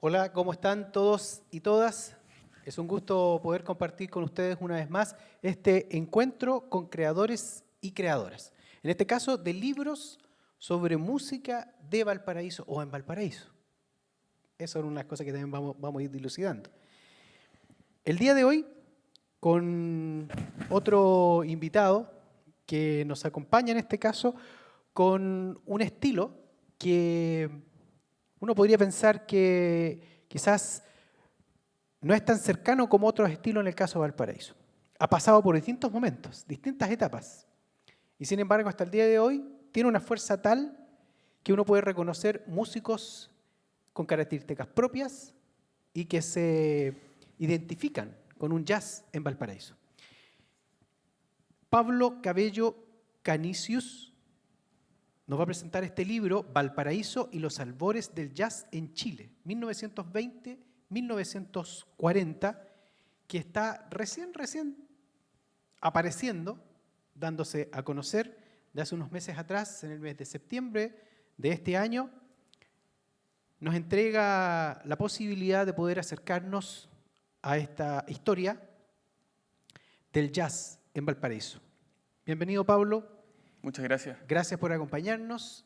Hola, ¿cómo están todos y todas? Es un gusto poder compartir con ustedes una vez más este encuentro con creadores y creadoras. En este caso, de libros sobre música de Valparaíso o en Valparaíso. Esas son unas cosas que también vamos a ir dilucidando. El día de hoy, con otro invitado que nos acompaña en este caso, con un estilo que uno podría pensar que quizás no es tan cercano como otros estilos en el caso de Valparaíso. Ha pasado por distintos momentos, distintas etapas. Y sin embargo, hasta el día de hoy, tiene una fuerza tal que uno puede reconocer músicos con características propias y que se identifican con un jazz en Valparaíso. Pablo Cabello Canisius nos va a presentar este libro, Valparaíso y los albores del jazz en Chile, 1920-1940, que está recién apareciendo, dándose a conocer de hace unos meses atrás, en el mes de septiembre de este año. Nos entrega la posibilidad de poder acercarnos a esta historia del jazz en Valparaíso. Bienvenido, Pablo. Muchas gracias. Gracias por acompañarnos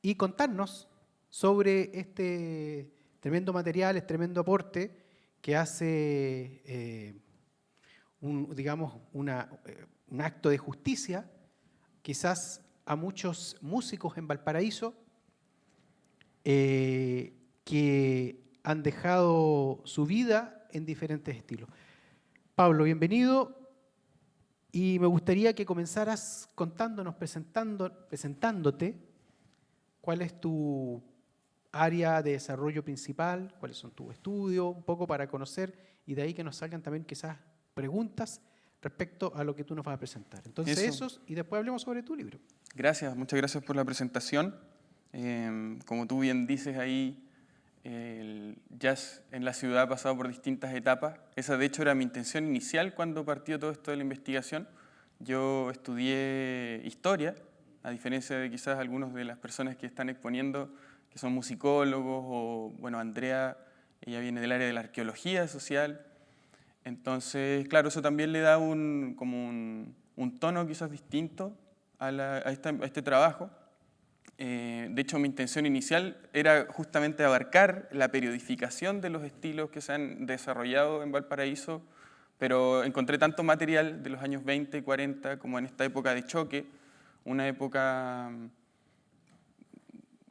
y contarnos sobre este tremendo material, este tremendo aporte que hace, un acto de justicia, quizás a muchos músicos en Valparaíso que han dejado su vida en diferentes estilos. Pablo, bienvenido. Y me gustaría que comenzaras contándonos, presentándote cuál es tu área de desarrollo principal, cuáles son tus estudios, un poco para conocer y de ahí que nos salgan también quizás preguntas respecto a lo que tú nos vas a presentar. Entonces esos y después hablemos sobre tu libro. Gracias, muchas gracias por la presentación. Como tú bien dices ahí, el jazz en la ciudad ha pasado por distintas etapas. Esa de hecho era mi intención inicial cuando partió todo esto de la investigación. Yo estudié historia, a diferencia de quizás algunos de las personas que están exponiendo, que son musicólogos, o bueno, Andrea, ella viene del área de la arqueología social. Entonces, claro, eso también le da un tono quizás distinto a este trabajo. De hecho, mi intención inicial era justamente abarcar la periodificación de los estilos que se han desarrollado en Valparaíso, pero encontré tanto material de los años 20 y 40 como en esta época de choque, una época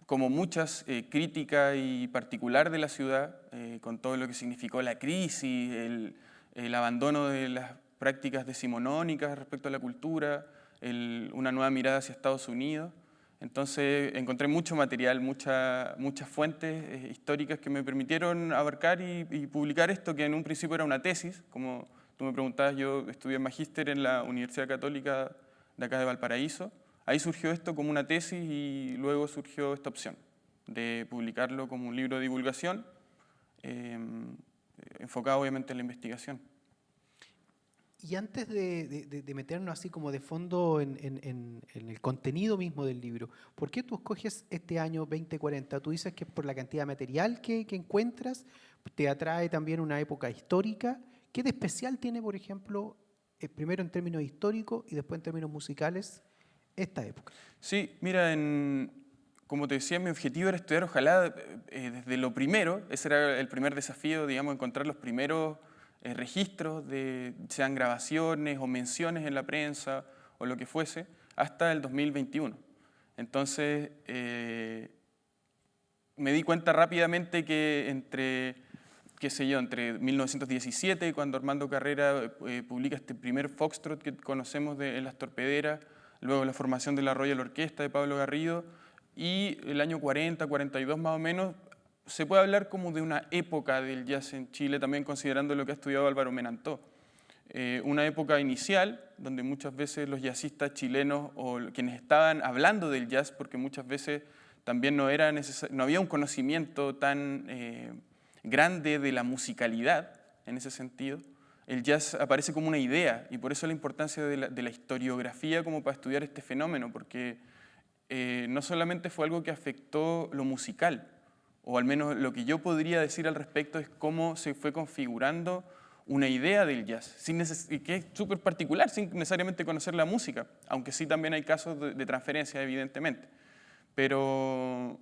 como muchas, crítica y particular de la ciudad, con todo lo que significó la crisis, el abandono de las prácticas decimonónicas respecto a la cultura, una nueva mirada hacia Estados Unidos. Entonces encontré mucho material, muchas fuentes históricas que me permitieron abarcar y publicar esto, que en un principio era una tesis. Como tú me preguntabas, yo estudié magíster en la Universidad Católica de acá de Valparaíso. Ahí surgió esto como una tesis y luego surgió esta opción de publicarlo como un libro de divulgación, enfocado obviamente en la investigación. Y antes de meternos así como de fondo en el contenido mismo del libro, ¿por qué tú escoges este año 2040? Tú dices que es por la cantidad de material que encuentras, te atrae también una época histórica. ¿Qué de especial tiene, por ejemplo, primero en términos históricos y después en términos musicales, esta época? Sí, mira, como te decía, mi objetivo era estudiar, ojalá, desde lo primero, ese era el primer desafío, digamos, encontrar los primeros registros, sean grabaciones o menciones en la prensa o lo que fuese, hasta el 2021. Entonces, me di cuenta rápidamente que entre 1917, cuando Armando Carrera publica este primer foxtrot que conocemos en Las Torpederas, luego la formación de la Royal Orquesta de Pablo Garrido, y el año 40, 42 más o menos, se puede hablar como de una época del jazz en Chile, también considerando lo que ha estudiado Álvaro Menantó. Una época inicial, donde muchas veces los jazzistas chilenos o quienes estaban hablando del jazz, porque muchas veces también no había un conocimiento tan grande de la musicalidad en ese sentido. El jazz aparece como una idea y por eso la importancia de la historiografía como para estudiar este fenómeno, porque no solamente fue algo que afectó lo musical, o al menos lo que yo podría decir al respecto es cómo se fue configurando una idea del jazz, y que es súper particular, sin necesariamente conocer la música, aunque sí también hay casos de transferencia, evidentemente. Pero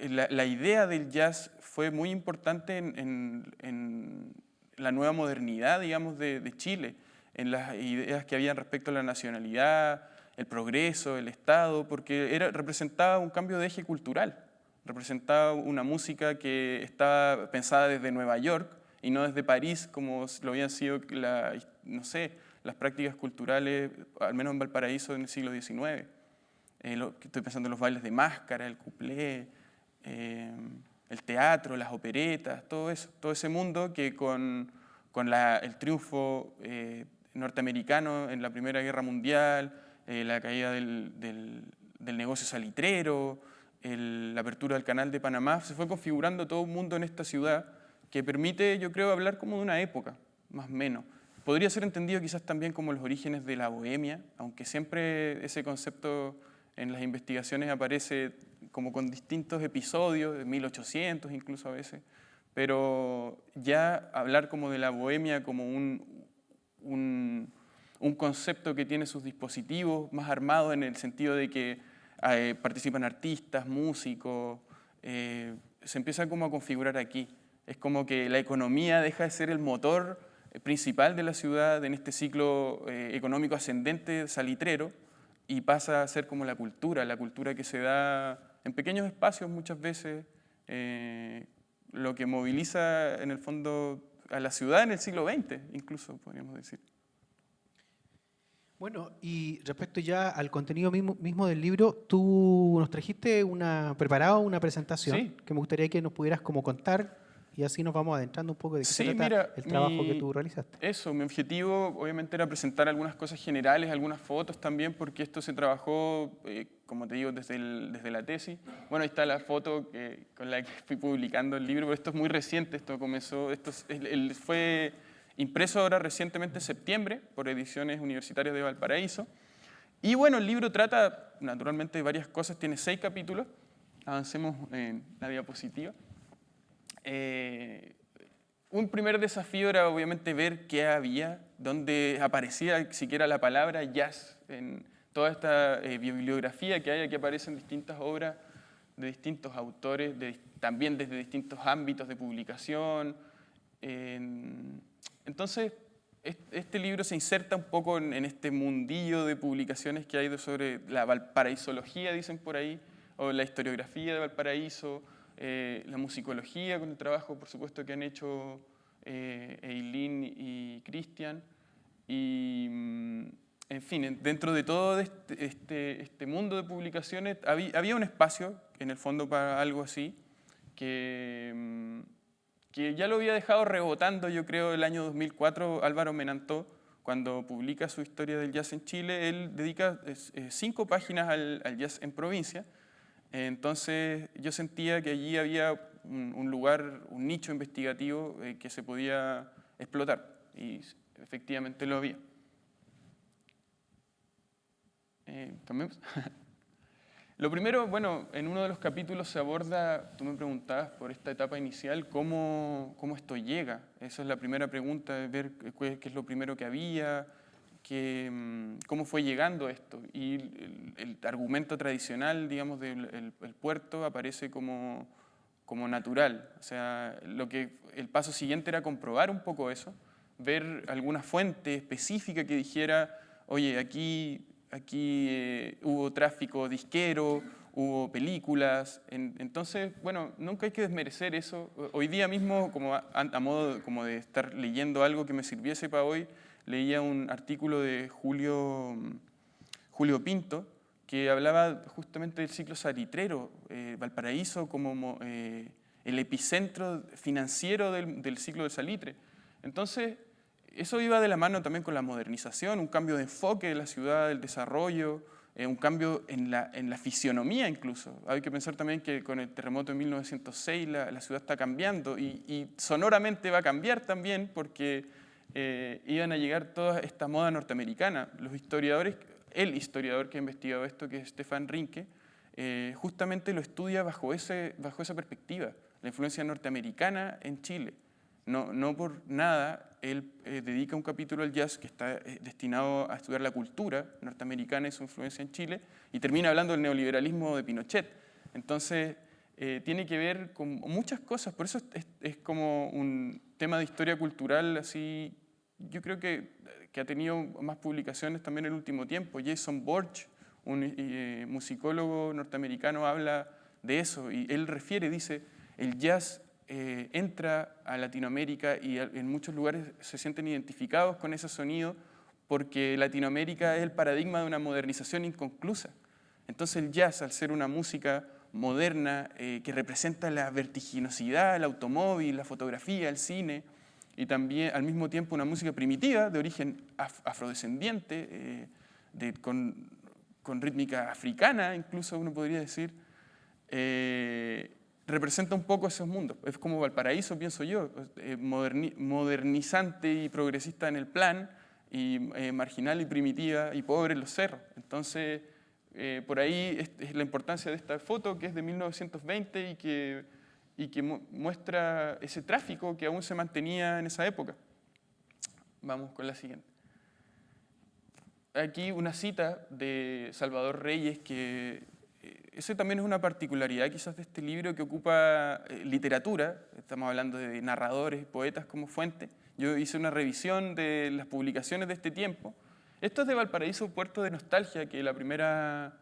la idea del jazz fue muy importante en la nueva modernidad, digamos, de Chile, en las ideas que habían respecto a la nacionalidad, el progreso, el Estado, porque representaba un cambio de eje cultural, representaba una música que estaba pensada desde Nueva York y no desde París, como lo habían sido, no sé, las prácticas culturales, al menos en Valparaíso en el siglo XIX. Estoy pensando en los bailes de máscara, el cuplé, el teatro, las operetas, todo eso, todo ese mundo que con el triunfo norteamericano en la Primera Guerra Mundial, la caída del negocio salitrero, la apertura del Canal de Panamá, se fue configurando todo un mundo en esta ciudad que permite, yo creo, hablar como de una época, más o menos. Podría ser entendido quizás también como los orígenes de la bohemia, aunque siempre ese concepto en las investigaciones aparece como con distintos episodios, de 1800 incluso a veces, pero ya hablar como de la bohemia como un concepto que tiene sus dispositivos más armados en el sentido de que participan artistas, músicos, se empieza como a configurar aquí. Es como que la economía deja de ser el motor principal de la ciudad en este ciclo económico ascendente salitrero y pasa a ser como la cultura que se da en pequeños espacios muchas veces, lo que moviliza en el fondo a la ciudad en el siglo XX, incluso podríamos decir. Bueno, y respecto ya al contenido mismo del libro, tú nos trajiste preparado una presentación Sí. que me gustaría que nos pudieras como contar y así nos vamos adentrando un poco de qué se Sí, trata mira, el trabajo que tú realizaste. mi objetivo obviamente era presentar algunas cosas generales, algunas fotos también, porque esto se trabajó, como te digo, desde la tesis. Bueno, ahí está la foto con la que fui publicando el libro, pero esto es muy reciente, fue impreso ahora recientemente en septiembre por Ediciones Universitarias de Valparaíso. Y bueno, el libro trata naturalmente de varias cosas, tiene 6 capítulos. Avancemos en la diapositiva. Un primer desafío era obviamente ver qué había, dónde aparecía siquiera la palabra jazz en toda esta bibliografía que hay, aquí aparecen distintas obras de distintos autores, también desde distintos ámbitos de publicación. Entonces, este libro se inserta un poco en este mundillo de publicaciones que hay sobre la valparaísología, dicen por ahí, o la historiografía de Valparaíso, la musicología con el trabajo, por supuesto, que han hecho Eileen y Cristian. Y, en fin, dentro de todo este mundo de publicaciones había un espacio, en el fondo, para algo así, que ya lo había dejado rebotando, yo creo, el año 2004, Álvaro Menantó, cuando publica su historia del jazz en Chile. Él dedica 5 páginas al jazz en provincia. Entonces yo sentía que allí había un lugar, un nicho investigativo que se podía explotar, y efectivamente lo había. ¿Cambiamos? Lo primero, bueno, en uno de los capítulos se aborda, tú me preguntabas por esta etapa inicial, cómo esto llega. Esa es la primera pregunta, ver qué es lo primero que había, cómo fue llegando esto. Y el argumento tradicional, digamos, del el puerto aparece como natural. O sea, el paso siguiente era comprobar un poco eso, ver alguna fuente específica que dijera, oye, aquí hubo tráfico disquero, hubo películas. Entonces, bueno, nunca hay que desmerecer eso. Hoy día mismo, como a modo como de estar leyendo algo que me sirviese para hoy, leía un artículo de Julio Pinto, que hablaba justamente del ciclo salitrero, Valparaíso como el epicentro financiero del ciclo del salitre. Entonces, eso iba de la mano también con la modernización, un cambio de enfoque de la ciudad, del desarrollo, un cambio en la fisionomía incluso. Hay que pensar también que con el terremoto de 1906 la ciudad está cambiando y sonoramente va a cambiar también porque iban a llegar toda esta moda norteamericana. Los historiadores, el historiador que ha investigado esto, que es Stefan Rinke, justamente lo estudia bajo esa perspectiva. la influencia norteamericana en Chile. No por nada, él dedica un capítulo al jazz que está destinado a estudiar la cultura norteamericana y su influencia en Chile, y termina hablando del neoliberalismo de Pinochet. Entonces, tiene que ver con muchas cosas, por eso es como un tema de historia cultural, así, yo creo que ha tenido más publicaciones también en el último tiempo. Jason Borch, un musicólogo norteamericano, habla de eso, y él dice, el jazz entra a Latinoamérica y en muchos lugares se sienten identificados con ese sonido porque Latinoamérica es el paradigma de una modernización inconclusa. Entonces el jazz, al ser una música moderna que representa la vertiginosidad, el automóvil, la fotografía, el cine, y también al mismo tiempo una música primitiva de origen afrodescendiente, con rítmica africana, incluso uno podría decir, representa un poco esos mundos. Es como Valparaíso, pienso yo, modernizante y progresista en el plan, y marginal y primitiva y pobre en los cerros. Entonces, por ahí es la importancia de esta foto, que es de 1920 y que muestra ese tráfico que aún se mantenía en esa época. Vamos con la siguiente. Aquí una cita de Salvador Reyes, que eso también es una particularidad quizás de este libro, que ocupa literatura. Estamos hablando de narradores, poetas como fuente. Yo hice una revisión de las publicaciones de este tiempo. Esto es de Valparaíso, Puerto de Nostalgia, que la primera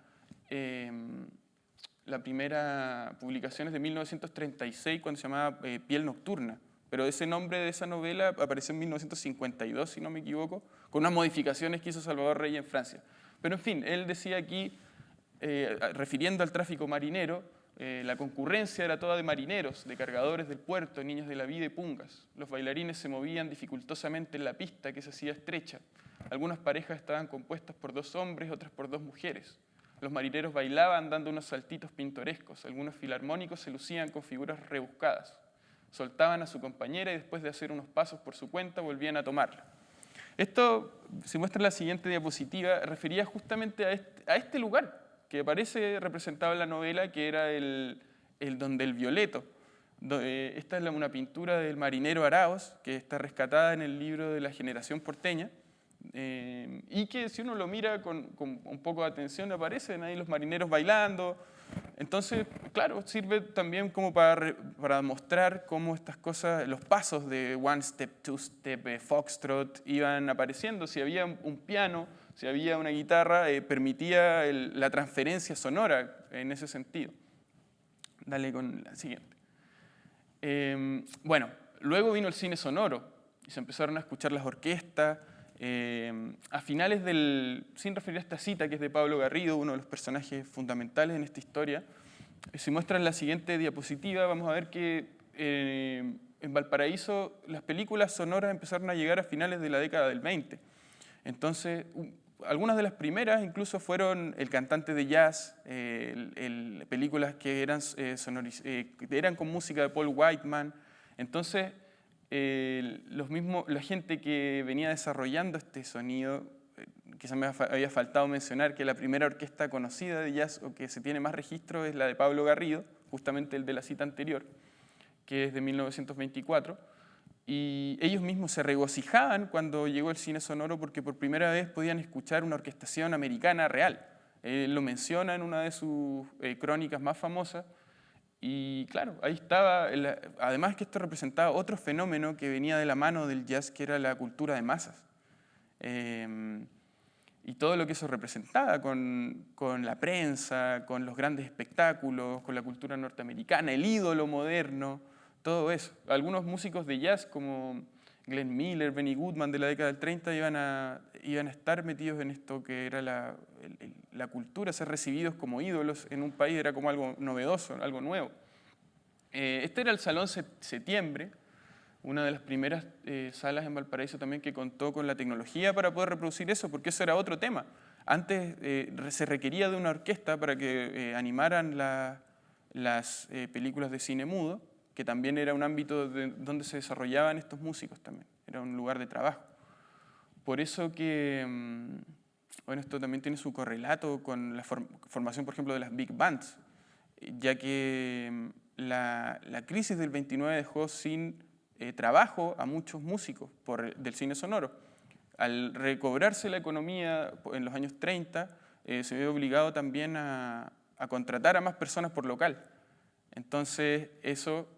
publicación es de 1936, cuando se llamaba Piel Nocturna. Pero ese nombre de esa novela apareció en 1952, si no me equivoco, con unas modificaciones que hizo Salvador Reyes en Francia. Pero en fin, él decía aquí, refiriendo al tráfico marinero, la concurrencia era toda de marineros, de cargadores del puerto, niños de la vida y pungas. Los bailarines se movían dificultosamente en la pista, que se hacía estrecha. Algunas parejas estaban compuestas por 2 hombres, otras por 2 mujeres. Los marineros bailaban dando unos saltitos pintorescos. Algunos filarmónicos se lucían con figuras rebuscadas. Soltaban a su compañera y después de hacer unos pasos por su cuenta volvían a tomarla. Esto se muestra en la siguiente diapositiva, refería justamente a este lugar que aparece representado en la novela, que era el donde el Violeto. Esta es una pintura del marinero Araos, que está rescatada en el libro de la Generación Porteña, y que si uno lo mira con un poco de atención, aparecen ahí los marineros bailando. Entonces, claro, sirve también como para mostrar cómo estas cosas, los pasos de one step, two step, foxtrot, iban apareciendo. Si había un piano, si había una guitarra, permitía la transferencia sonora en ese sentido. Dale con la siguiente. Bueno, luego vino el cine sonoro y se empezaron a escuchar las orquestas. A finales sin referir a esta cita, que es de Pablo Garrido, uno de los personajes fundamentales en esta historia, se muestra en la siguiente diapositiva. Vamos a ver que en Valparaíso las películas sonoras empezaron a llegar a finales de la década del 20. Entonces, algunas de las primeras incluso fueron El cantante de jazz, películas que eran con música de Paul Whiteman. Entonces, la gente que venía desarrollando este sonido, quizás me había faltado mencionar que la primera orquesta conocida de jazz, o que se tiene más registro, es la de Pablo Garrido, justamente el de la cita anterior, que es de 1924, y ellos mismos se regocijaban cuando llegó el cine sonoro porque por primera vez podían escuchar una orquestación americana real. Él lo menciona en una de sus crónicas más famosas. Y claro, ahí estaba, además que esto representaba otro fenómeno que venía de la mano del jazz, que era la cultura de masas. Y todo lo que eso representaba con la prensa, con los grandes espectáculos, con la cultura norteamericana, el ídolo moderno, todo eso. Algunos músicos de jazz como Glenn Miller, Benny Goodman de la década del 30 iban a estar metidos en esto que era la cultura, ser recibidos como ídolos en un país era como algo novedoso, algo nuevo. Este era el Salón Septiembre, una de las primeras salas en Valparaíso también que contó con la tecnología para poder reproducir eso, porque eso era otro tema. Antes se requería de una orquesta para que animaran las películas de cine mudo, que también era un ámbito donde se desarrollaban estos músicos también, era un lugar de trabajo. Por eso que, bueno, esto también tiene su correlato con la formación, por ejemplo, de las big bands, ya que la crisis del 29 dejó sin trabajo a muchos músicos del cine sonoro. Al recobrarse la economía en los años 30, se vio obligado también a contratar a más personas por local. Entonces eso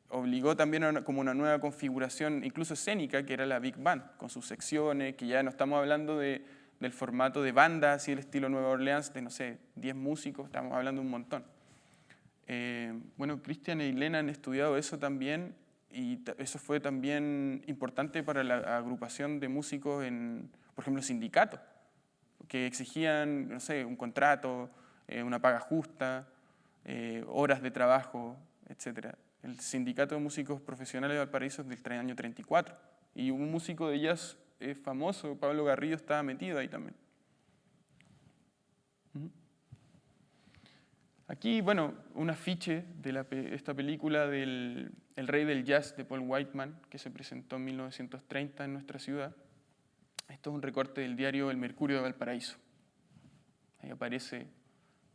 obligó también a como una nueva configuración, incluso escénica, que era la Big Band, con sus secciones, que ya no estamos hablando del formato de banda, así el estilo Nueva Orleans, de no sé, 10 músicos, estamos hablando de un montón. Bueno, Cristian y Elena han estudiado eso también, y eso fue también importante para la agrupación de músicos en, por ejemplo, sindicatos, que exigían, no sé, un contrato, una paga justa, horas de trabajo, etc. El Sindicato de Músicos Profesionales de Valparaíso es del año 34, y un músico de jazz famoso, Pablo Garrido, estaba metido ahí también. Aquí, bueno, un afiche de esta película del El Rey del Jazz de Paul Whiteman, que se presentó en 1930 en nuestra ciudad. Esto es un recorte del diario El Mercurio de Valparaíso. Ahí aparece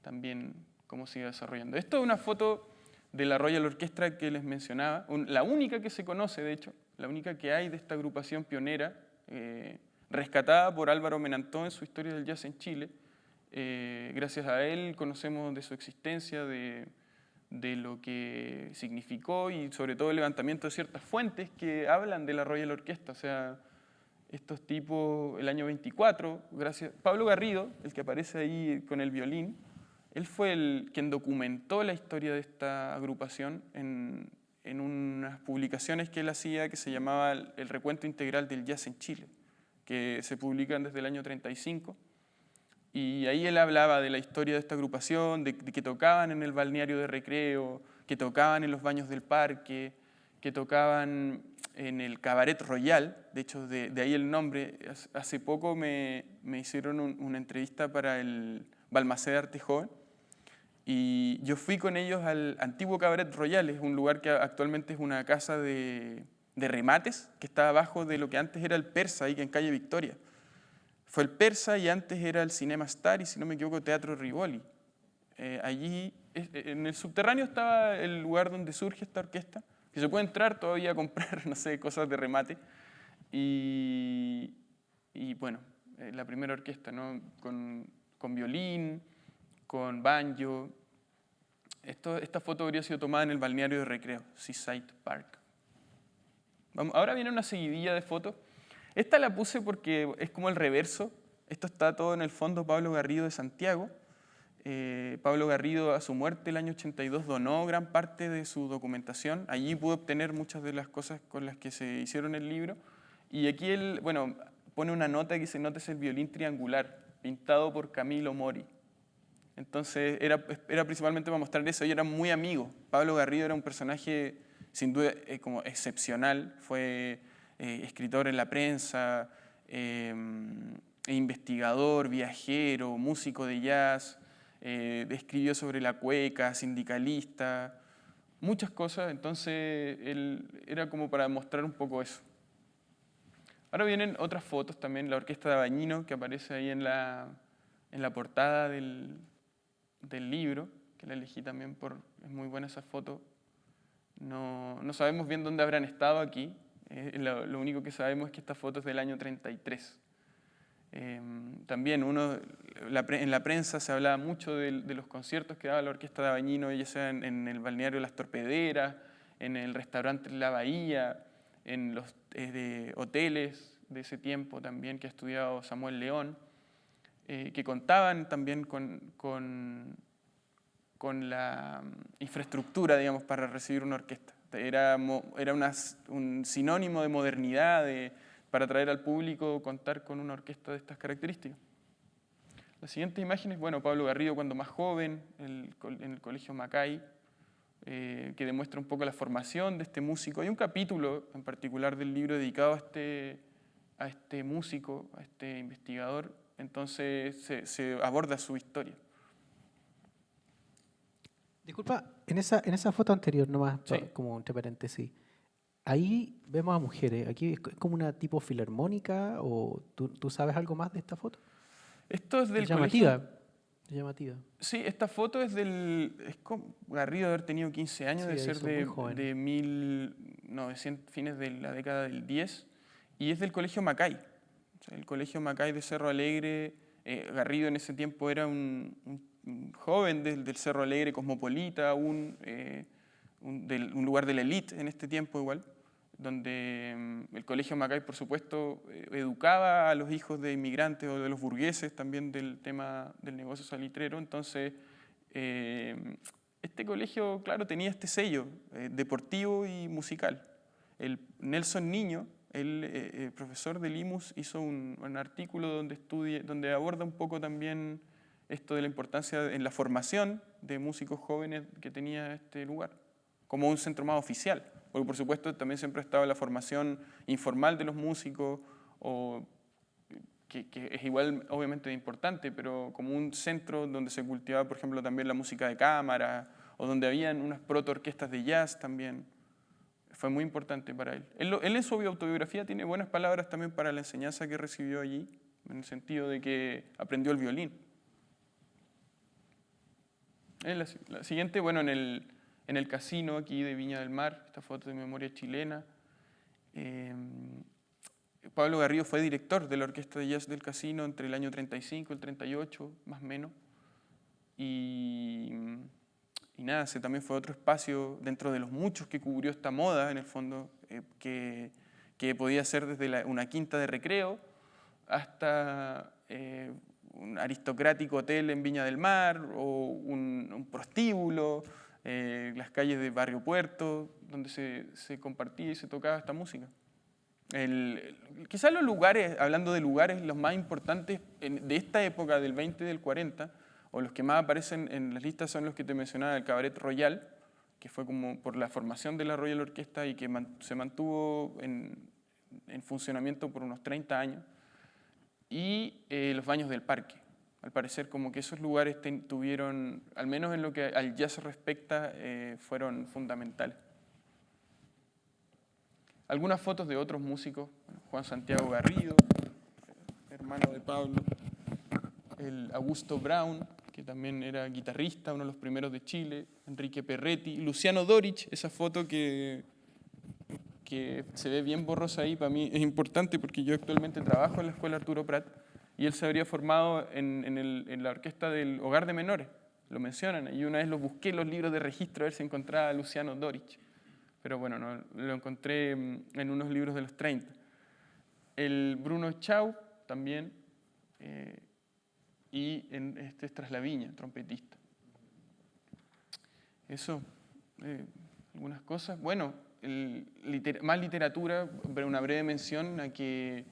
también cómo se iba desarrollando. Esto es una foto de la Royal Orchestra que les mencionaba, la única que se conoce, de hecho, la única que hay de esta agrupación pionera, rescatada por Álvaro Menantó en su Historia del Jazz en Chile. Gracias a él conocemos de su existencia, de lo que significó y sobre todo el levantamiento de ciertas fuentes que hablan de la Royal Orchestra. O sea, estos tipos, el año 24, Pablo Garrido, el que aparece ahí con el violín, él fue quien documentó la historia de esta agrupación en unas publicaciones que él hacía que se llamaba El Recuento Integral del Jazz en Chile, que se publican desde el año 35. Y ahí él hablaba de la historia de esta agrupación, de que tocaban en el balneario de recreo, que tocaban en los baños del parque, que tocaban en el Cabaret Royal. De hecho, de ahí el nombre. Hace poco me hicieron una entrevista para el Balmaceda Arte Joven, y yo fui con ellos al antiguo Cabaret Royal. Es un lugar que actualmente es una casa de remates, que está abajo de lo que antes era el Persa, ahí en calle Victoria. Fue el Persa y antes era el Cinema Star y, si no me equivoco, Teatro Rivoli. Allí, en el subterráneo, estaba el lugar donde surge esta orquesta, que se puede entrar todavía a comprar, no sé, cosas de remate. Y bueno, la primera orquesta, ¿no? Con violín, con banjo. Esta foto habría sido tomada en el balneario de recreo, Seaside Park. Ahora viene una seguidilla de fotos. Esta la puse porque es como el reverso. Esto está todo en el fondo Pablo Garrido de Santiago. Pablo Garrido, a su muerte el año 82, donó gran parte de su documentación. Allí pude obtener muchas de las cosas con las que se hicieron el libro. Y aquí él, bueno, pone una nota que dice: "Nótese el violín triangular, pintado por Camilo Mori". Entonces era principalmente para mostrar eso. Ellos eran muy amigos. Pablo Garrido era un personaje sin duda como excepcional. Fue escritor en la prensa, investigador, viajero, músico de jazz, escribió sobre la cueca, sindicalista, muchas cosas. Entonces él era como para mostrar un poco eso. Ahora vienen otras fotos también, la orquesta de Abañino, que aparece ahí en la portada del libro, que la elegí también es muy buena esa foto. No sabemos bien dónde habrán estado aquí. Lo único que sabemos es que esta foto es del año 33. También en la prensa se hablaba mucho de los conciertos que daba la orquesta de Abañino, ya sea en el balneario Las Torpederas, en el restaurante La Bahía, en los hoteles de ese tiempo también que ha estudiado Samuel León, que contaban también con la infraestructura, digamos, para recibir una orquesta. Era un sinónimo de modernidad, para atraer al público, contar con una orquesta de estas características. Las siguientes imágenes, bueno, Pablo Garrido cuando más joven, en el Colegio Macay, que demuestra un poco la formación de este músico. Hay un capítulo en particular del libro dedicado a este músico, a este investigador. Entonces se aborda su historia. Disculpa, en esa foto anterior, nomás, Sí. como entre paréntesis, ahí vemos a mujeres. ¿Aquí es como una tipo filarmónica o tú sabes algo más de esta foto? Esto es del Es llamativa. colegio. Llamativa. Sí, esta foto es Garrido de haber tenido 15 años, Sí, de ahí ser son muy jóvenes. de 1900, fines de la década del 10, y es del Colegio Macay. O sea, el Colegio Macay de Cerro Alegre. Garrido en ese tiempo era un joven del Cerro Alegre, cosmopolita, un lugar de la élite en este tiempo igual, donde el Colegio Macay, por supuesto, educaba a los hijos de inmigrantes o de los burgueses también del tema del negocio salitrero. Entonces, este colegio, claro, tenía este sello deportivo y musical. El Nelson Niño, el profesor del IMUS, hizo un artículo donde aborda un poco también esto de la importancia en la formación de músicos jóvenes que tenía este lugar, como un centro más oficial. Porque por supuesto también siempre ha estado la formación informal de los músicos, que es igual obviamente importante, pero como un centro donde se cultivaba, por ejemplo, también la música de cámara, o donde habían unas proto-orquestas de jazz también. Fue muy importante para él. Él en su autobiografía tiene buenas palabras también para la enseñanza que recibió allí, en el sentido de que aprendió el violín. La siguiente, bueno, en el casino aquí de Viña del Mar, esta foto de memoria chilena. Pablo Garrido fue director de la Orquesta de Jazz del Casino entre el año 35 y el 38, más o menos. Y nada, ese también fue otro espacio dentro de los muchos que cubrió esta moda, en el fondo, que podía ser desde una quinta de recreo hasta un aristocrático hotel en Viña del Mar o un prostíbulo, las calles de Barrio Puerto, donde se compartía y se tocaba esta música. Quizás los lugares, hablando de lugares, los más importantes de esta época, del 20 y del 40, o los que más aparecen en las listas son los que te mencionaba, el Cabaret Royal, que fue como por la formación de la Royal Orquesta y que se mantuvo en funcionamiento por unos 30 años, y los Baños del Parque. Al parecer como que esos lugares tuvieron, al menos en lo que al jazz respecta, fueron fundamentales. Algunas fotos de otros músicos, Juan Santiago Garrido, hermano de Pablo, el Augusto Brown, que también era guitarrista, uno de los primeros de Chile, Enrique Perretti, Luciano Doric, esa foto que se ve bien borrosa ahí, para mí es importante porque yo actualmente trabajo en la Escuela Arturo Prat y él se habría formado en la orquesta del Hogar de Menores, lo mencionan, y una vez lo busqué en los libros de registro a ver si encontraba a Luciano Doric, pero bueno, no, lo encontré en unos libros de los 30. El Bruno Chau también, y este es Traslaviña, trompetista. Eso, algunas cosas. Bueno, más literatura, pero una breve mención a que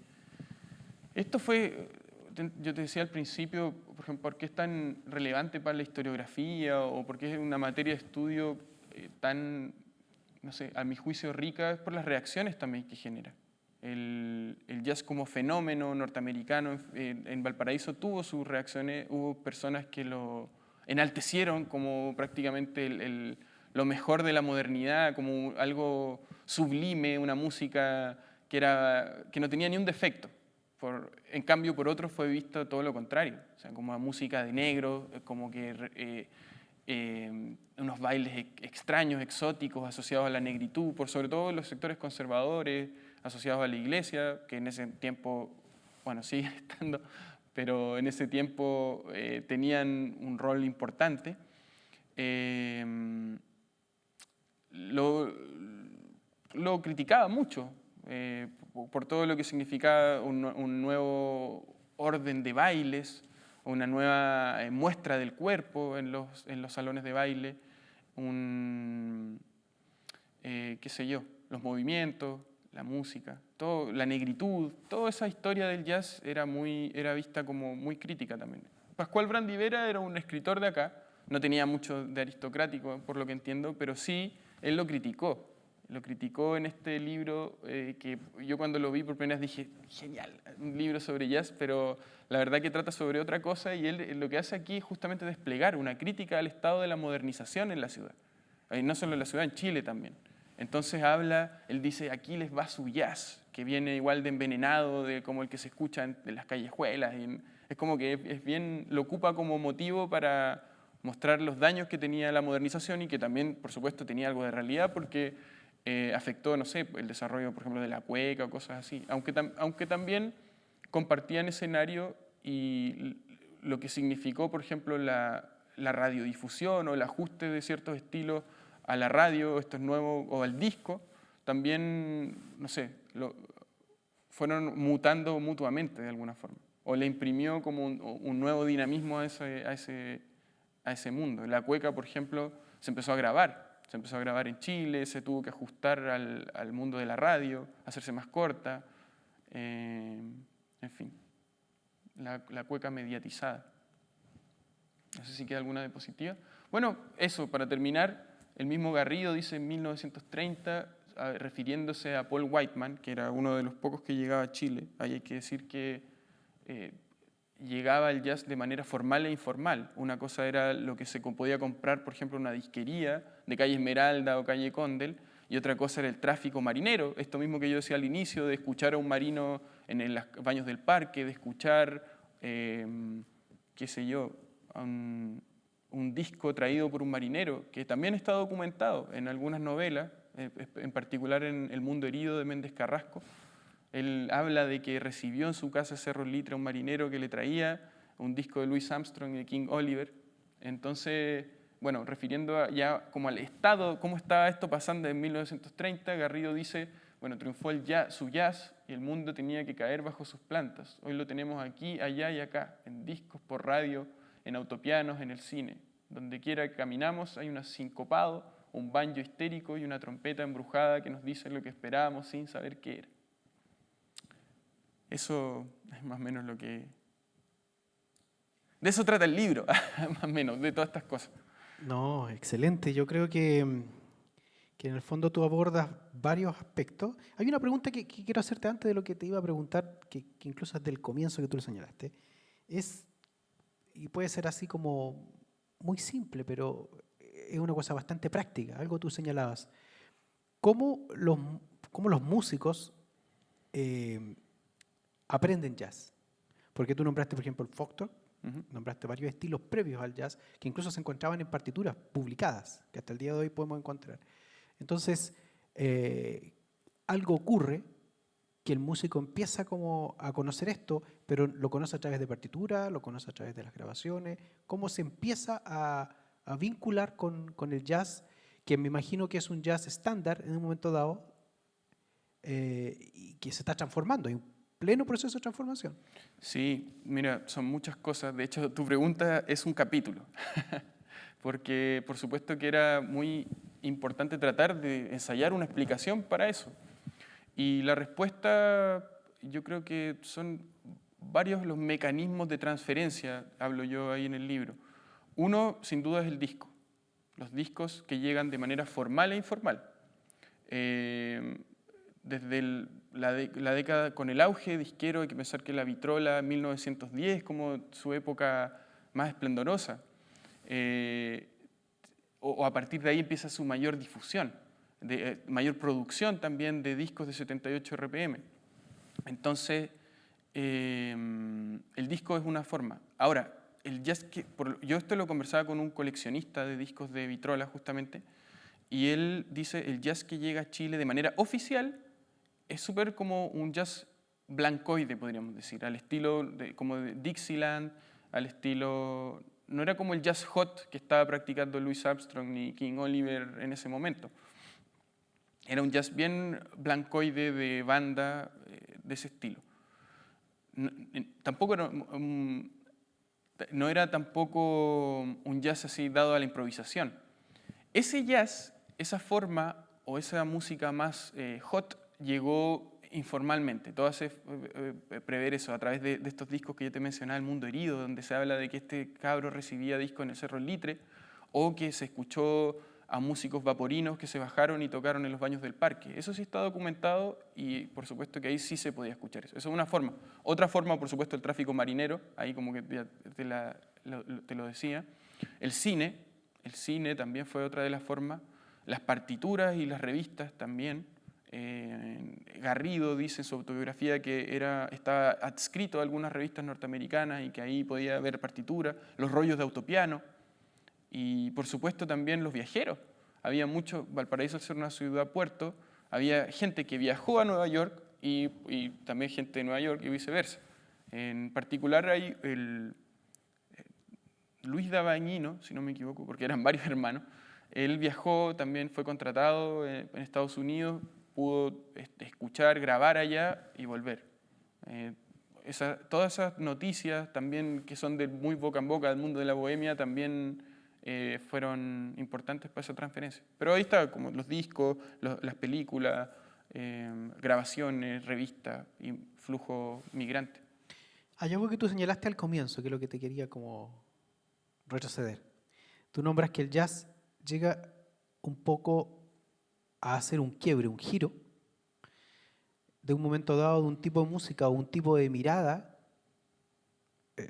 esto fue, yo te decía al principio, por ejemplo, por qué es tan relevante para la historiografía o por qué es una materia de estudio tan, no sé, a mi juicio rica, es por las reacciones también que genera. El jazz como fenómeno norteamericano en Valparaíso tuvo sus reacciones, hubo personas que lo enaltecieron como prácticamente lo mejor de la modernidad, como algo sublime, una música que no tenía ni un defecto. En cambio, por otros fue visto todo lo contrario, o sea, como una música de negro, como que unos bailes extraños, exóticos, asociados a la negritud, por sobre todo los sectores conservadores, asociados a la iglesia, que en ese tiempo, bueno, siguen estando, pero en ese tiempo tenían un rol importante. Lo criticaba mucho por todo lo que significaba un nuevo orden de bailes, una nueva muestra del cuerpo en los salones de baile, qué sé yo, los movimientos, la música, la negritud, toda esa historia del jazz era vista como muy crítica también. Pascual Brandivera era un escritor de acá, no tenía mucho de aristocrático, por lo que entiendo, pero sí, él lo criticó en este libro que yo cuando lo vi por primera vez dije, genial, un libro sobre jazz, pero la verdad que trata sobre otra cosa y él lo que hace aquí es justamente desplegar una crítica al estado de la modernización en la ciudad, no solo en la ciudad, en Chile también. Entonces él dice, aquí les va su jazz, que viene igual de envenenado, de como el que se escucha en las callejuelas. Es como que es bien, lo ocupa como motivo para mostrar los daños que tenía la modernización y que también, por supuesto, tenía algo de realidad porque afectó, no sé, el desarrollo, por ejemplo, de la cueca o cosas así. Aunque también compartían escenario y lo que significó, por ejemplo, la radiodifusión o el ajuste de ciertos estilos a la radio, estos nuevos, o al disco, también, no sé, fueron mutando mutuamente de alguna forma. O le imprimió como un nuevo dinamismo a ese mundo. La cueca, por ejemplo, se empezó a grabar en Chile, se tuvo que ajustar al mundo de la radio, hacerse más corta, en fin, la cueca mediatizada. No sé si queda alguna diapositiva. Bueno, eso, para terminar, el mismo Garrido dice en 1930, refiriéndose a Paul Whiteman, que era uno de los pocos que llegaba a Chile, ahí hay que decir que llegaba el jazz de manera formal e informal. Una cosa era lo que se podía comprar, por ejemplo, en una disquería de calle Esmeralda o calle Condel, y otra cosa era el tráfico marinero, esto mismo que yo decía al inicio, de escuchar a un marino en los baños del parque, de escuchar, qué sé yo, un disco traído por un marinero, que también está documentado en algunas novelas, en particular en El mundo herido de Méndez Carrasco. Él habla de que recibió en su casa Cerro Litre a un marinero que le traía un disco de Louis Armstrong y de King Oliver. Entonces, bueno, refiriendo ya como al estado, cómo estaba esto pasando en 1930, Garrido dice, bueno, triunfó su jazz y el mundo tenía que caer bajo sus plantas. Hoy lo tenemos aquí, allá y acá, en discos, por radio, en autopianos, en el cine. Donde quiera que caminamos hay un sincopado, un banjo histérico y una trompeta embrujada que nos dice lo que esperábamos sin saber qué era. Eso es más o menos lo que... De eso trata el libro, más o menos, de todas estas cosas. No, excelente. Yo creo que en el fondo tú abordas varios aspectos. Hay una pregunta que quiero hacerte antes de lo que te iba a preguntar, que incluso es del comienzo que tú lo señalaste. Y puede ser así como muy simple, pero es una cosa bastante práctica, algo tú señalabas. ¿Cómo los músicos aprenden jazz? Porque tú nombraste, por ejemplo, el foxtrot, nombraste varios estilos previos al jazz que incluso se encontraban en partituras publicadas, que hasta el día de hoy podemos encontrar. Entonces, algo ocurre que el músico empieza como a conocer esto, pero lo conoce a través de partitura, lo conoce a través de las grabaciones, cómo se empieza a vincular con el jazz, que me imagino que es un jazz estándar en un momento dado, y que se está transformando, en pleno proceso de transformación. Sí, mira, son muchas cosas. De hecho, tu pregunta es un capítulo, porque por supuesto que era muy importante tratar de ensayar una explicación para eso. Y la respuesta, yo creo que son varios los mecanismos de transferencia, hablo yo ahí en el libro. Uno, sin duda, es el disco. Los discos que llegan de manera formal e informal. Desde la década, con el auge disquero, hay que pensar que la vitrola 1910 como su época más esplendorosa. O a partir de ahí empieza su mayor difusión, mayor producción también de discos de 78 RPM. Entonces, el disco es una forma. Ahora, el jazz yo esto lo conversaba con un coleccionista de discos de vitrola justamente, y él dice, el jazz que llega a Chile de manera oficial es súper como un jazz blancoide, podríamos decir, al estilo como de Dixieland, al estilo... No era como el jazz hot que estaba practicando Louis Armstrong ni King Oliver en ese momento. Era un jazz bien blancoide de banda, de ese estilo. Tampoco no era tampoco un jazz así dado a la improvisación. Ese jazz, esa forma o esa música más hot llegó informalmente. Todo hace prever eso a través de estos discos que yo te mencionaba, El mundo herido, donde se habla de que este cabro recibía disco en el Cerro Litre, o que se escuchó a músicos vaporinos que se bajaron y tocaron en los baños del parque. Eso sí está documentado y por supuesto que ahí sí se podía escuchar eso. Eso es una forma. Otra forma, por supuesto, el tráfico marinero, ahí como que ya te lo decía. El cine también fue otra de las formas. las partituras y las revistas también. Garrido dice en su autobiografía que estaba adscrito a algunas revistas norteamericanas y que ahí podía ver partituras, los rollos de autopiano y por supuesto también los viajeros. Había mucho, Valparaíso al ser una ciudad-puerto, había gente que viajó a Nueva York y también gente de Nueva York y viceversa. En particular hay Luis Dabañino, si no me equivoco, porque eran varios hermanos. Él viajó, también fue contratado en Estados Unidos, pudo escuchar, grabar allá y volver. Todas esas noticias también que son de muy boca en boca del mundo de la bohemia también fueron importantes para esa transferencia. Pero ahí está, como los discos, las películas, grabaciones, revistas y flujo migrante. Hay algo que tú señalaste al comienzo, que es lo que te quería como retroceder. Tú nombras que el jazz llega un poco a hacer un quiebre, un giro, de un momento dado de un tipo de música o un tipo de mirada,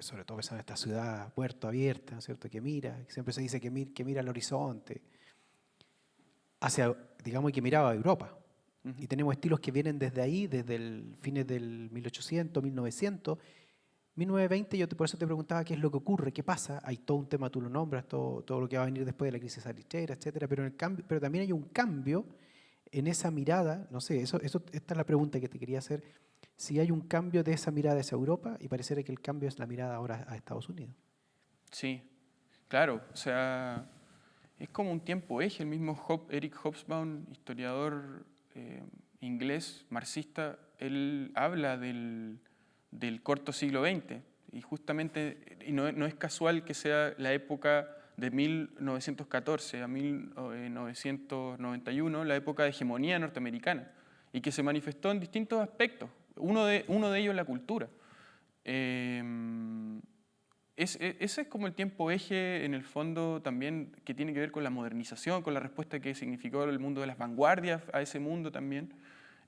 sobre todo pensando en esta ciudad puerto abierta, ¿no es cierto?, que mira, siempre se dice que mira al horizonte, hacia, digamos, que miraba a Europa. Y tenemos estilos que vienen desde ahí, desde el fines del 1800, 1900, 1920, por eso te preguntaba qué es lo que ocurre, qué pasa. Hay todo un tema, tú lo nombras, todo lo que va a venir después de la crisis salitrera, etcétera, pero también hay un cambio en esa mirada, no sé, esta es la pregunta que te quería hacer, si hay un cambio de esa mirada hacia Europa y pareciera que el cambio es la mirada ahora a Estados Unidos. Sí, claro, o sea, es como un tiempo eje. El mismo Eric Hobsbawm, historiador inglés, marxista, él habla del corto siglo XX y justamente no es casual que sea la época de 1914 a 1991, la época de hegemonía norteamericana y que se manifestó en distintos aspectos, uno de ellos la cultura. Ese es como el tiempo eje en el fondo también que tiene que ver con la modernización, con la respuesta que significó el mundo de las vanguardias a ese mundo también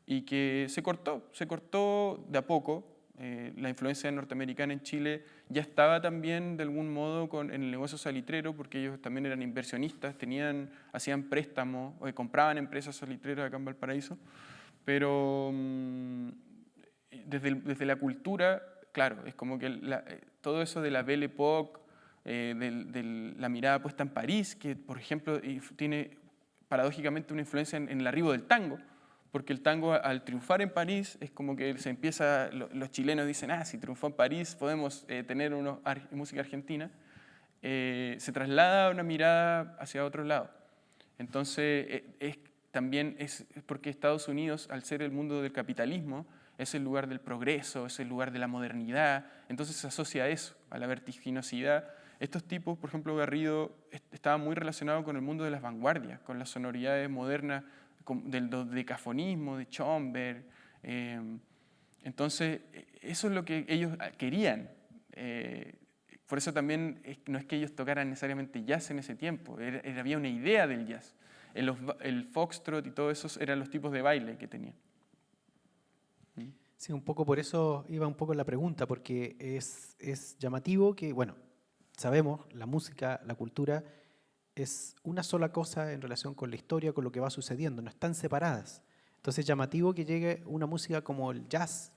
y que se cortó de a poco. La influencia norteamericana en Chile ya estaba también de algún modo en el negocio salitrero porque ellos también eran inversionistas, hacían préstamos, compraban empresas salitreras acá en Valparaíso, pero desde la cultura, claro, es como que todo eso de la Belle Époque, de la mirada puesta en París, que por ejemplo tiene paradójicamente una influencia en el arribo del tango, porque el tango al triunfar en París es como que los chilenos dicen, si triunfó en París podemos tener música argentina, se traslada una mirada hacia otro lado. Entonces también es porque Estados Unidos, al ser el mundo del capitalismo, es el lugar del progreso, es el lugar de la modernidad, entonces se asocia a eso, a la vertiginosidad. Estos tipos, por ejemplo, Garrido, estaba muy relacionado con el mundo de las vanguardias, con las sonoridades modernas, del dodecafonismo, de Schönberg. Entonces, eso es lo que ellos querían. Por eso también no es que ellos tocaran necesariamente jazz en ese tiempo, había una idea del jazz. El foxtrot y todo eso eran los tipos de baile que tenían. Sí, un poco por eso iba un poco la pregunta, porque es llamativo que, bueno, sabemos, la música, la cultura, es una sola cosa en relación con la historia, con lo que va sucediendo, no están separadas. Entonces es llamativo que llegue una música como el jazz,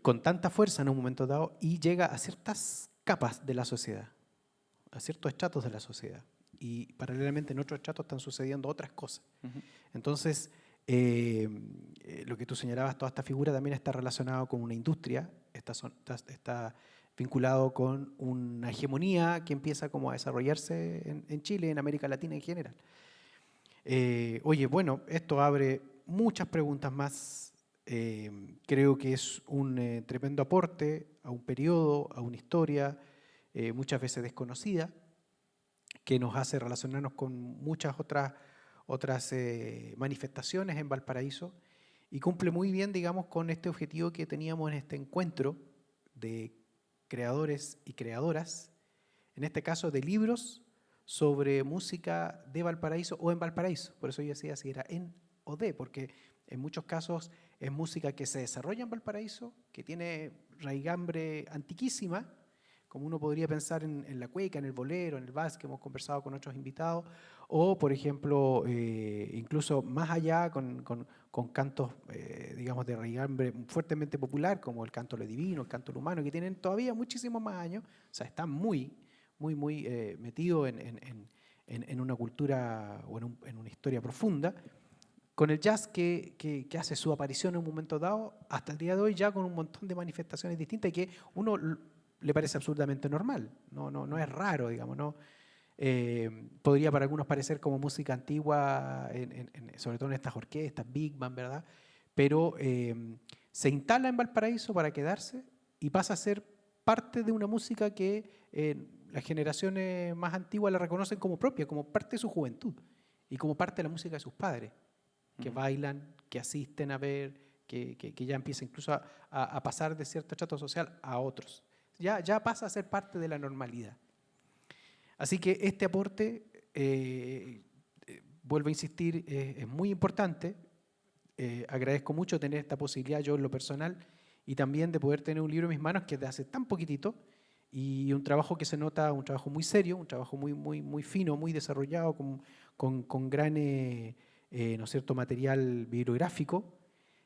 con tanta fuerza en un momento dado, y llega a ciertas capas de la sociedad, a ciertos estratos de la sociedad. Y paralelamente en otros estratos están sucediendo otras cosas. Entonces, lo que tú señalabas, toda esta figura también está relacionada con una industria, está vinculado con una hegemonía que empieza como a desarrollarse en Chile, en América Latina en general. Oye, bueno, esto abre muchas preguntas más. Creo que es un tremendo aporte a un periodo, a una historia muchas veces desconocida, que nos hace relacionarnos con muchas otras manifestaciones en Valparaíso y cumple muy bien, digamos, con este objetivo que teníamos en este encuentro de creadores y creadoras, en este caso de libros sobre música de Valparaíso o en Valparaíso. Por eso yo decía si era en o de, porque en muchos casos es música que se desarrolla en Valparaíso, que tiene raigambre antiquísima, como uno podría pensar en la cueca, en el bolero, en el vals, que hemos conversado con otros invitados, o, por ejemplo, incluso más allá con cantos, digamos, de raigambre fuertemente popular, como el canto lo divino, el canto lo humano, que tienen todavía muchísimos más años, o sea, están muy metidos en una cultura o en una historia profunda, con el jazz que hace su aparición en un momento dado, hasta el día de hoy ya con un montón de manifestaciones distintas y que uno le parece absolutamente normal, no es raro, digamos, ¿no? Podría para algunos parecer como música antigua, sobre todo en estas orquestas, Big Band, ¿verdad? Pero se instala en Valparaíso para quedarse y pasa a ser parte de una música que las generaciones más antiguas la reconocen como propia, como parte de su juventud y como parte de la música de sus padres, que bailan, que asisten a ver, que ya empieza incluso a pasar de cierto estrato social a otros. Ya pasa a ser parte de la normalidad. Así que este aporte, vuelvo a insistir, es muy importante. Agradezco mucho tener esta posibilidad yo en lo personal y también de poder tener un libro en mis manos que es de hace tan poquitito y un trabajo que se nota, un trabajo muy serio, un trabajo muy fino, muy desarrollado, con gran ¿no es cierto?, material bibliográfico.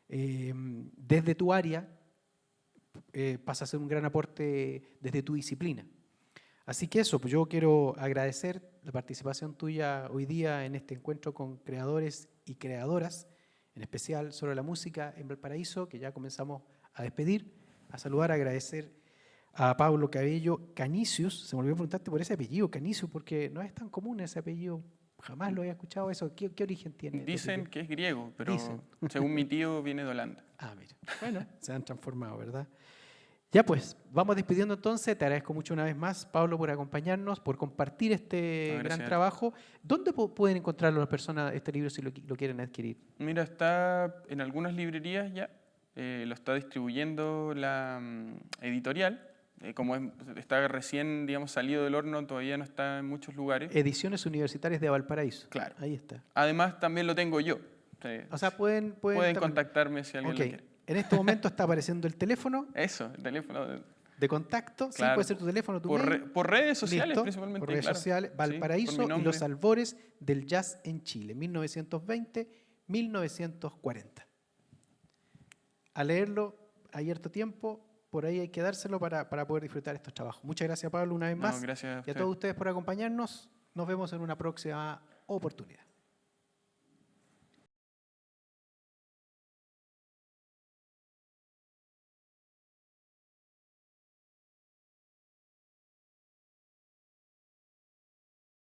Desde tu área pasa a ser un gran aporte desde tu disciplina. Así que eso, pues yo quiero agradecer la participación tuya hoy día en este encuentro con creadores y creadoras, en especial sobre la música en Valparaíso, que ya comenzamos a despedir, a saludar, a agradecer a Pablo Cabello Canisius. Se me olvidó preguntarte por ese apellido, Canisius, porque no es tan común ese apellido. Jamás lo había escuchado eso. ¿Qué origen tiene? Dicen que es griego, pero Dicen. según mi tío viene de Holanda. Ah, mira. Bueno, se han transformado, ¿verdad? Ya pues, vamos despidiendo entonces. Te agradezco mucho una vez más, Pablo, por acompañarnos, por compartir este gran trabajo. ¿Dónde pueden encontrarlo las personas este libro si lo quieren adquirir? Mira, está en algunas librerías ya. Lo está distribuyendo la editorial. Como está recién, digamos, salido del horno, todavía no está en muchos lugares. Ediciones Universitarias de Valparaíso. Claro. Ahí está. Además, también lo tengo yo. O sea, pueden contactarme si alguien lo quiere. En este momento está apareciendo el teléfono. Eso, el teléfono de contacto. Claro. Sí, puede ser tu teléfono, tu mail. Por redes sociales, Listo. principalmente. Por redes sociales. Valparaíso y los albores del jazz en Chile, 1920-1940. A leerlo, hay harto tiempo. Por ahí hay que dárselo para poder disfrutar estos trabajos. Muchas gracias, Pablo, una vez más. Gracias y a todos ustedes por acompañarnos. Nos vemos en una próxima oportunidad.